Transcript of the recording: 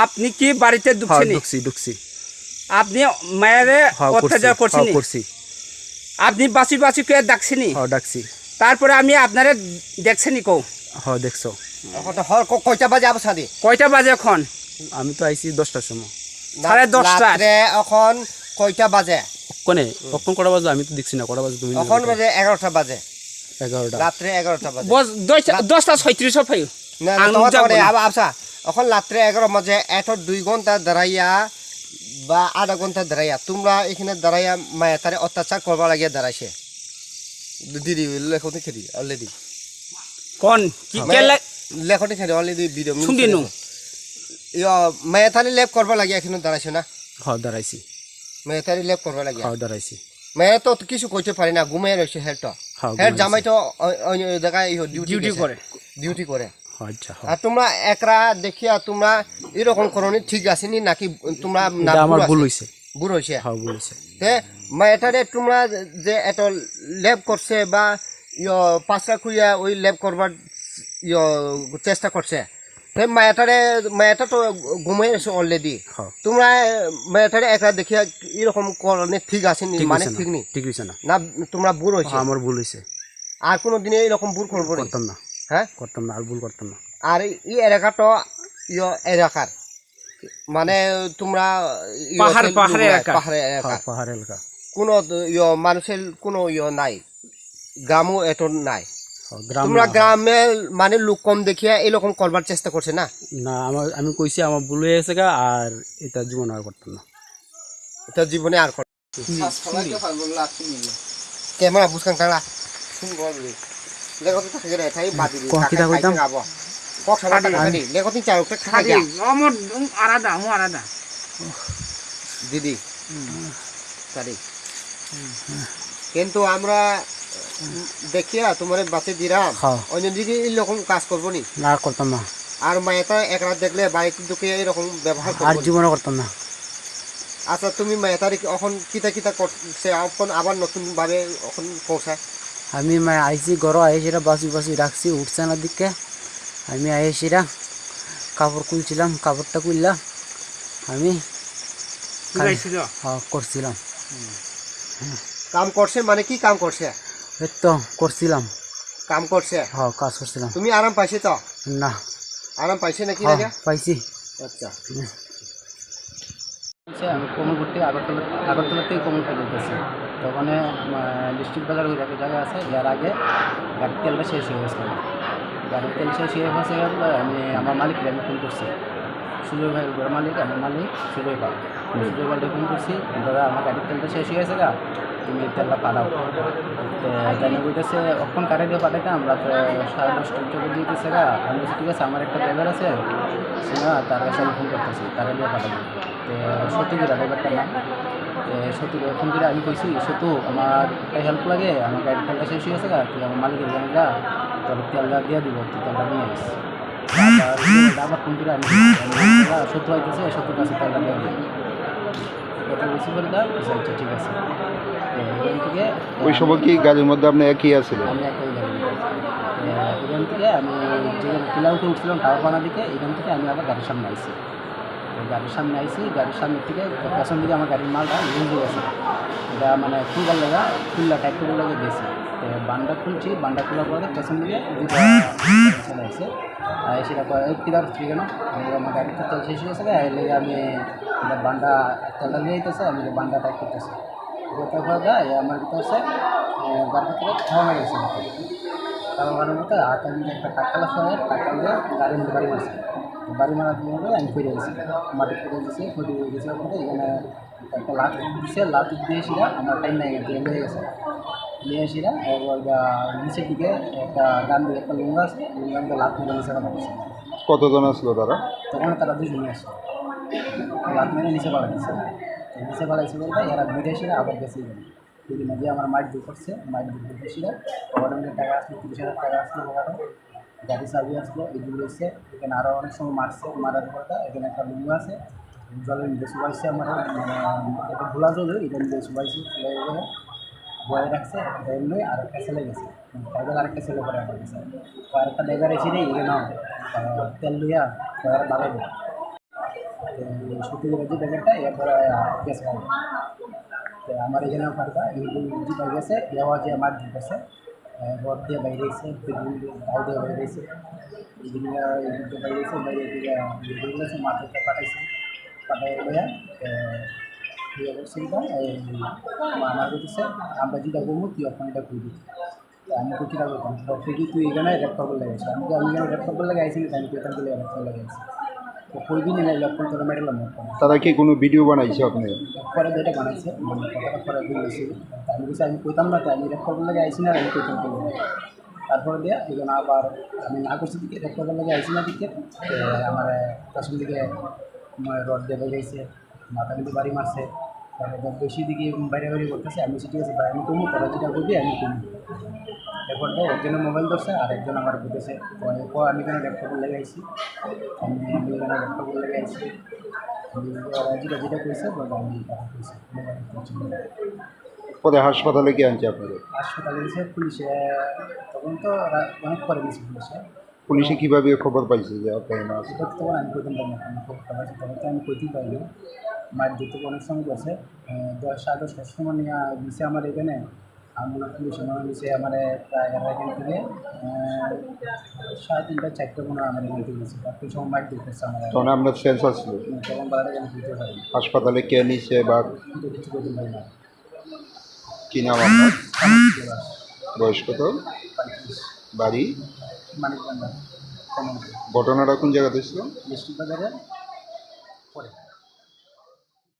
আপনি কি বাড়িতে ঢুকছেন? ঢুকছি আপনি মায়েরে অত্যাচার করছেন? আপনি বাঁচি বাঁচি কে ডাকছেনি? ডাকছি। তারপরে আমি আপনারে দেখছেনি কও? দেখছো। কয়টা বাজে আবসাদি? কয়টা বাজে এখন? আমি তো আইছি 10টার সময়। 10:30 এখন কয়টা বাজে? কোনে কখন কটা বাজে আমি তো দেখছি না। কটা বাজে তুমি? এখন বাজে 11টা বাজে। 11টা রাত্রে 11টা বাজে। 10:36 ফাই না আবসা এখন রাত্রে 11 বাজে। এত 2 ঘন্টা দাঁড়াইয়া বা আধা ঘন্টা দাঁড়াইয়া তোমরা এখানে দাঁড়াইয়া মায়ের তারে অত্যাচার করবার লাগিয়ে দাঁড়াইছে। দিদি লেখনি খেদি অলরেডি কোন কি লেখনি খেদি অলরেডি ভিডিও শুনদিনু মায়ের তারে লেপ করবার লাগিয়ে এখানে দাঁড়াইছে না? দাঁড়াইছি। মায়ের তারে লেপ করবার লাগিয়ে দাঁড়াইছি। মেয়ে তো কিছু করতে পারি না, ঘুমিয়ে রয়েছে। হেড জামাই তো অন্য জায়গায় ডিউটি করে। আচ্ছা। আর তোমরা একরা দেখিয়া তোমরা এরকম করনি ঠিক আছে নি নাকি? তোমরা আমার ভুল হইছে। ভুল হয়েছে। ভুল হইছে। মেয়েটারে তোমরা যে এত লেপ করছে বা পাঁচটা খুঁড়িয়া ওই লেপ করবার চেষ্টা করছে, মেয়েটা তো ঘুমিয়ে এসে অলরেডি। তোমরা মেয়েটারে একরা দেখিয়া এরকম করনি ঠিক আছে নি মানে ঠিক নি? ঠিক হইছে না। না তোমরা ভুল হয়েছে? আমার ভুল হইছে। আর কোনো দিনে এরকম ভুল করতাম না। করতাম না, আর ভুল করতাম না। আর এই এলাকাটা এলাকার মানে তোমরা পাহাড় এলাকা কোনো মানুষের কোনো নাই, গ্রামও এত নাই। তোমরা গ্রামে মানে লোক কম দেখিয়া এরকম করবার চেষ্টা করছে না? না, আমি কইছি আমার ভুল হয়ে গেছে গা, আর এটা জীবন আর করতাম না। এটা জীবনে আর ক্যামেরা বুঝকান কালা দিদি কিন্তু আমরা দেখিয়া তোমার বাঁচে দিলাম, অন্যদিকে এরকম কাজ করবো নি? না, করতাম না। আর মায়েটা একরা দেখলে বাড়িতে ঢুকে এরকম ব্যবহার আর জীবনে করতাম না। আচ্ছা তুমি মায়েটার এখন কিতা করছে এখন আবার নতুন ভাবে এখন পৌঁছায়? আমি আইসি ঘর আইসিরা বাসি রাখছি, উঠছে না দিকে। আমি আইসিরা কাপড় খুলছিলাম, কাপড়টা খুললাম আমি করছিলাম। কাম করছে মানে কি কাম করছে? তো করছিলাম, কাম করছে। কাজ করছিলাম। তুমি আরাম পাইছে তো? না। আরাম পাইছে নাকি? পাইছি। আচ্ছা। আমি কোমর ঘুরতে আগরতলা থেকে কোমর ফেলে দিতেছি। তখন ডিস্ট্রিক্ট বাজার ওই একটা জায়গা আছে, যার আগে গাড়ির তেলটা শেষ হয়ে গেছিলো। গাড়ির তেল শেষ হয়ে গেছে গেল। আমি আমার মালিককে আমি ফোন করছি, সুজয় ভাই ঘর মালিক, আমার মালিক সুজয় ভাইকে ফোন করছি, দাদা আমার গাড়ির তেলটা শেষ হয়ে গেছে গা, তুমি তেলটা পাঠাও। জানি বলতেছে অক্ষণ কারে দিয়ে পাঠাইতাম রাত্রে 10:30 চলে দিতেছে গা। আমি বলছি ঠিক আছে, আমার একটা ড্রাইভার আছে না, তার কাছে আমি ফোন করতেছি, তারা দিয়ে পাঠাবো। সত্যিকার ড্রাইভারটার নাম সত্যি ফোন করে আমি কইছি, সত্যি আমার একটা হেল্প লাগে, আমার গাড়ির তেলটা শেষ হয়ে গেছে গা, তুই আমার মালিকের জানি যা, তোর তেলটা দিয়ে দিব, তুই তেলটা নিয়ে আসিস। আবার ফোন করে আমি সত্য হইতেছে, সত্যি কাছে তেলটা দিয়ে দিব। কথা বেশি করে দাও, আচ্ছা ঠিক আছে। এখান থেকে ওই সময় কি গাড়ির মধ্যে আপনি একই আছিলেন? আমি একই গাড়ি। এখান থেকে আমি যে পিলাউটে উঠছিলাম টাওয়ারপাড়া দিকে, এখান থেকে আমি আবার গাড়ির সামনে আইছি। গাড়ির সামনে থেকে পেছন দিকে আমার গাড়ির মালটা লুজ হয়ে গেছে। এটা মানে খুলবার লাগা টাইপ করে লাগে গেছে। তো বান্ডা খুলছি, বান্ডা খোলার পরে পেছন দিকে দুটো চলে আসে। সেটা কিদার কেন আমার গাড়িটা তেল শেষ হয়ে গেছে, এর লেগে আমি বান্ডা তেলটা নিয়ে যেতেছে, আমি বান্ডা টাইপ করতেছি। আমার ভিতরে হচ্ছে গাড়ির ভিতরে খাওয়া হয়ে গেছে। খাওয়া মারার মতো হাতের মধ্যে একটা টাকালা সহ টাকা দিয়ে গাড়ির মধ্যে বাড়ি মারছে। বাড়ি মারার জন্য আমি ফিরে গেছি, মাটি ফিরে গেছি, ফিরে গেছি। এখানে একটা লাট দিচ্ছে, লাট দিয়েছিলা আমার টাইম নাই হয়ে গেছে। নিয়ে এসিরা এবার নিচের দিকে একটা গান দিয়ে একটা লুঙ্গা আছে, লুঙ্গাকে লাট মেরে নিচে পাঠা গেছে। কতজন আসলো তারা? তখন তারা দুজনে আসে, লাট মেরে নিচে পাঠা গেছে। নিচে পাঠাইছে বলতে এরা বিদেশিরা আবার গেছে। দুদিন আগে আমার মাইট দিয়ে করছে, মাইট দিয়ে বিদেশিরা ওখানে টাকা আসলো, 30,000 টাকা আসলো। ওখানে গাড়ি চাবি আসলো, এগুলো এসে এখানে আরও অনেক সময় মারছে। মারার পরে এখানে একটা লুঙ্গু আছে, জলের মধ্যে শুকাইছে। আমার এটা ভোলা জল, এটা মধ্যে শুকাইছে, শুকাই বয়ে রাখছে। এমনি আর একটা ছেলে গেছে, ড্রাইভার আরেকটা ছেলে করে আমার গেছে। তো আরেকটা ড্রাইভার এসে রে এখানে তেল লইয়া বাড়াই দেয়। সত্যি যে ব্যাগেরটা এরপরে গেছে তো আমার এখানেও ফারকা কিন্তু পাই গেছে দেওয়া যে আমার দিতেছে রড দিয়ে বাইরে এসে দাও দিয়ে বাইরে এসে বাইরে এসে বাইরে দিকে মাথাটা পাঠাইছে পাঠাই অবস্থা আমার বলতেছে আমরা যেটা করবো তুই ওখানে এটা করবি আমি তো কীটা করতাম ডক্টর কি তুই এখানে রেপ করবার লেগেছে আমি এখানে রেপ করবার লেগে আইসি আমি তো এখান থেকে রেপ করবার লেগেছি তো কইবি না লক্ষণ তোরা মেডেলাম তারা কি কোনো ভিডিও বানাইছে আপনি? পরে যেটা বানাইছে কথাটা পরে বুঝেছি আমি বলছি আমি কইতাম না তো আমি রেপ করবার লেগে আইসি না আমি কইতাম করবো তারপরে দিয়ে এখানে আবার আমি না করছি দিকে রেপ করবার লেগে আইসি না দিকে আমার পেছন দিকে রড দিয়ে বেরিয়েছে মাথা কিন্তু বাড়ি মারছে তারপর বেশি দিকে বাইরে বাইরে করতেছে আমি ঠিক আছে আমি কমু তারা যেটা করবি আমি কমু এরপর একজনের মোবাইল ধরছে আর একজন আমার বুঝেছে আমি এখানে ল্যাপটপে লেগে আইছি আমি এখানে ল্যাপটপে লেগে আইছি যেটা যেটা করেছে আমি কথা কইছি পরে হাসপাতালে কি আনছে আপনাদের? হাসপাতালে গেছে পুলিশে তখন তো অনেক পরে গেছে পুলিশে কীভাবে খবর পাইছে যে আপনার মাছ? সেটা তো তখন আমি কইতাম পারি না আমি খুব পাইছি তখন তো আমি কইতেই পারিনি মার দিতে অনেক সময় গেছে 10-10 সময় নিয়ে দিছে আমার এখানে আমার পুলিশ আমার নিচে আমার প্রায় এখান থেকে 3:30-4টা কোনো আমার এখান থেকে গেছে তারপর সময় মার দিতেছে আমার তখন আপনার সেন্স আসলো? তখন বাড়াটা আমি দিতে পারি হাসপাতালে কে নিচ্ছে বা কিন্তু কিছু করতে পারি না কী নাম আপনার? বয়স কত? 35 বাড়ি? মানিক বান্ডার ঘটনাটা কোন জায়গাতে ছিল? ডিস্ট্রিক্ট বাজারে পরে